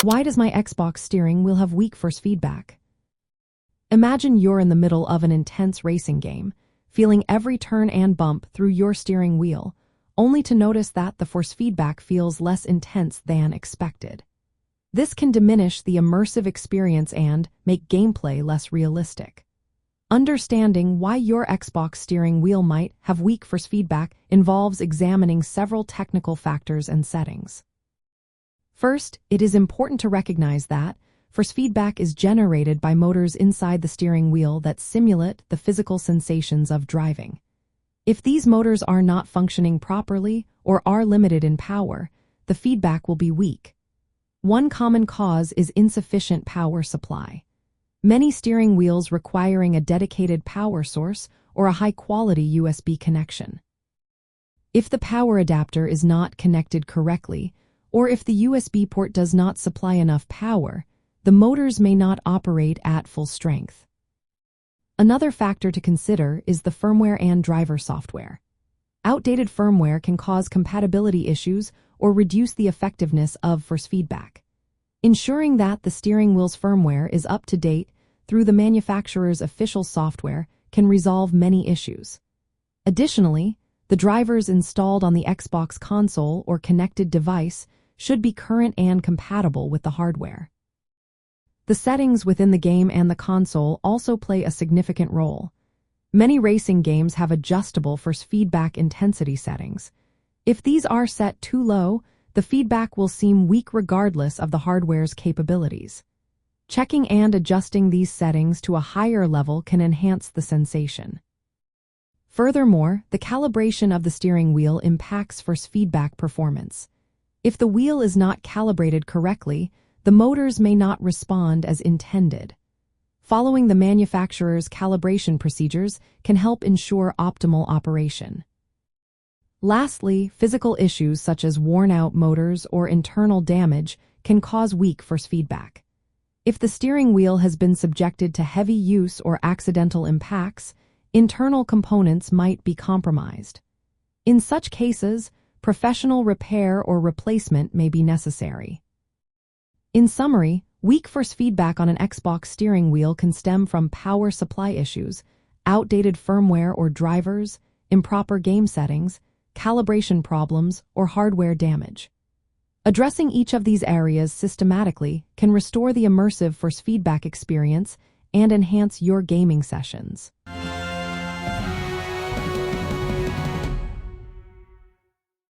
Why does my Xbox steering wheel have weak force feedback? Imagine you're in the middle of an intense racing game, feeling every turn and bump through your steering wheel, only to notice that the force feedback feels less intense than expected. This can diminish the immersive experience and make gameplay less realistic. Understanding why your Xbox steering wheel might have weak force feedback involves examining several technical factors and settings. First, it is important to recognize that force feedback is generated by motors inside the steering wheel that simulate the physical sensations of driving. If these motors are not functioning properly or are limited in power, the feedback will be weak. One common cause is insufficient power supply. Many steering wheels requiring a dedicated power source or a high-quality USB connection. If the power adapter is not connected correctly, or if the USB port does not supply enough power, the motors may not operate at full strength. Another factor to consider is the firmware and driver software. Outdated firmware can cause compatibility issues or reduce the effectiveness of force feedback. Ensuring that the steering wheel's firmware is up to date through the manufacturer's official software can resolve many issues. Additionally, the drivers installed on the Xbox console or connected device should be current and compatible with the hardware. The settings within the game and the console also play a significant role. Many racing games have adjustable force feedback intensity settings. If these are set too low, the feedback will seem weak regardless of the hardware's capabilities. Checking and adjusting these settings to a higher level can enhance the sensation. Furthermore, the calibration of the steering wheel impacts force feedback performance. If the wheel is not calibrated correctly, the motors may not respond as intended. Following the manufacturer's calibration procedures can help ensure optimal operation. Lastly, physical issues such as worn-out motors or internal damage can cause weak force feedback. If the steering wheel has been subjected to heavy use or accidental impacts, internal components might be compromised. In such cases, professional repair or replacement may be necessary. In summary, weak force feedback on an Xbox steering wheel can stem from power supply issues, outdated firmware or drivers, improper game settings, calibration problems, or hardware damage. Addressing each of these areas systematically can restore the immersive force feedback experience and enhance your gaming sessions.